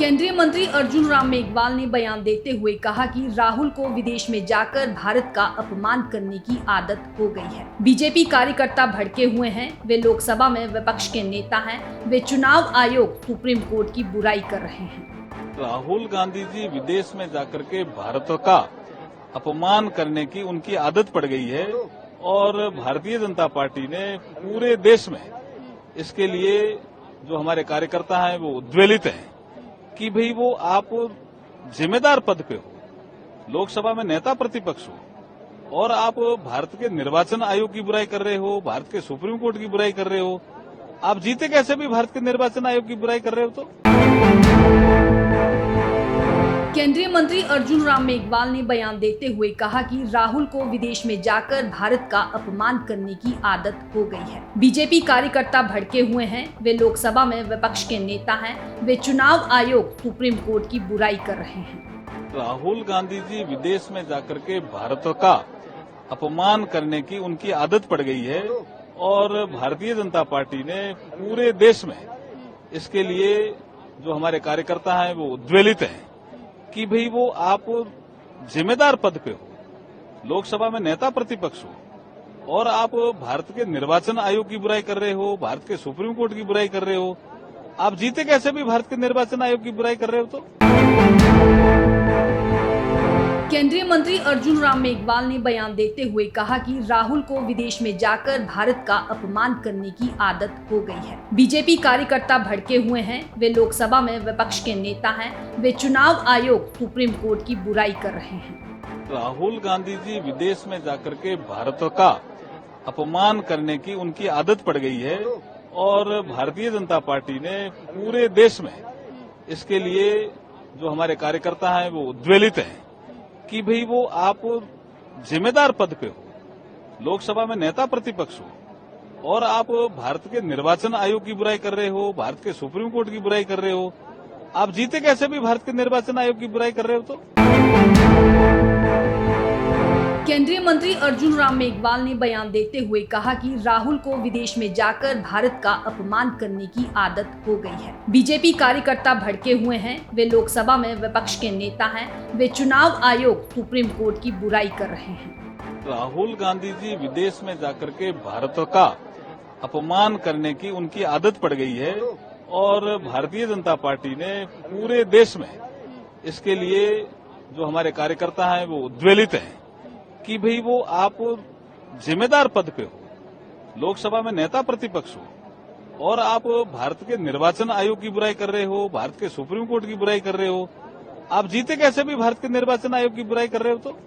केंद्रीय मंत्री अर्जुन राम मेघवाल ने बयान देते हुए कहा कि राहुल को विदेश में जाकर भारत का अपमान करने की आदत हो गई है। बीजेपी कार्यकर्ता भड़के हुए हैं, वे लोकसभा में विपक्ष के नेता हैं, वे चुनाव आयोग सुप्रीम कोर्ट की बुराई कर रहे हैं। राहुल गांधी जी विदेश में जाकर के भारत का अपमान करने की उनकी आदत पड़ गई है और भारतीय जनता पार्टी ने पूरे देश में इसके लिए जो हमारे कार्यकर्ता हैं वो उद्वेलित हैं कि भाई वो आप जिम्मेदार पद पे हो, लोकसभा में नेता प्रतिपक्ष हो और आप भारत के निर्वाचन आयोग की बुराई कर रहे हो, भारत के सुप्रीम कोर्ट की बुराई कर रहे हो। आप जीते कैसे भी भारत के निर्वाचन आयोग की बुराई कर रहे हो। तो केंद्रीय मंत्री अर्जुन राम मेघवाल ने बयान देते हुए कहा कि राहुल को विदेश में जाकर भारत का अपमान करने की आदत हो गई है। बीजेपी कार्यकर्ता भड़के हुए हैं, वे लोकसभा में विपक्ष के नेता हैं, वे चुनाव आयोग सुप्रीम कोर्ट की बुराई कर रहे हैं। राहुल गांधी जी विदेश में जाकर के भारत का अपमान करने की उनकी आदत पड़ गई है और भारतीय जनता पार्टी ने पूरे देश में इसके लिए जो हमारे कार्यकर्ता हैं वो उद्वेलित हैं कि भाई वो आप जिम्मेदार पद पे हो, लोकसभा में नेता प्रतिपक्ष हो और आप भारत के निर्वाचन आयोग की बुराई कर रहे हो, भारत के सुप्रीम कोर्ट की बुराई कर रहे हो। आप जीते कैसे भी भारत के निर्वाचन आयोग की बुराई कर रहे हो। तो केंद्रीय मंत्री अर्जुन राम मेघवाल ने बयान देते हुए कहा कि राहुल को विदेश में जाकर भारत का अपमान करने की आदत हो गई है। बीजेपी कार्यकर्ता भड़के हुए हैं, वे लोकसभा में विपक्ष के नेता हैं, वे चुनाव आयोग सुप्रीम कोर्ट की बुराई कर रहे हैं। राहुल गांधी जी विदेश में जाकर के भारत का अपमान करने की उनकी आदत पड़ गई है और भारतीय जनता पार्टी ने पूरे देश में इसके लिए जो हमारे कार्यकर्ता हैं वो उद्वेलित हैं कि भाई वो आप जिम्मेदार पद पे हो, लोकसभा में नेता प्रतिपक्ष हो और आप भारत के निर्वाचन आयोग की बुराई कर रहे हो, भारत के सुप्रीम कोर्ट की बुराई कर रहे हो। आप जीते कैसे भी भारत के निर्वाचन आयोग की बुराई कर रहे हो। तो केंद्रीय मंत्री अर्जुन राम मेघवाल ने बयान देते हुए कहा कि राहुल को विदेश में जाकर भारत का अपमान करने की आदत हो गई है। बीजेपी कार्यकर्ता भड़के हुए हैं, वे लोकसभा में विपक्ष के नेता हैं, वे चुनाव आयोग सुप्रीम कोर्ट की बुराई कर रहे हैं। राहुल गांधी जी विदेश में जाकर के भारत का अपमान करने की उनकी आदत पड़ गई है और भारतीय जनता पार्टी ने पूरे देश में इसके लिए जो हमारे कार्यकर्ता हैं वो उद्वेलित हैं कि भाई वो आप जिम्मेदार पद पे हो, लोकसभा में नेता प्रतिपक्ष हो और आप भारत के निर्वाचन आयोग की बुराई कर रहे हो, भारत के सुप्रीम कोर्ट की बुराई कर रहे हो। आप जीते कैसे भी भारत के निर्वाचन आयोग की बुराई कर रहे हो। तो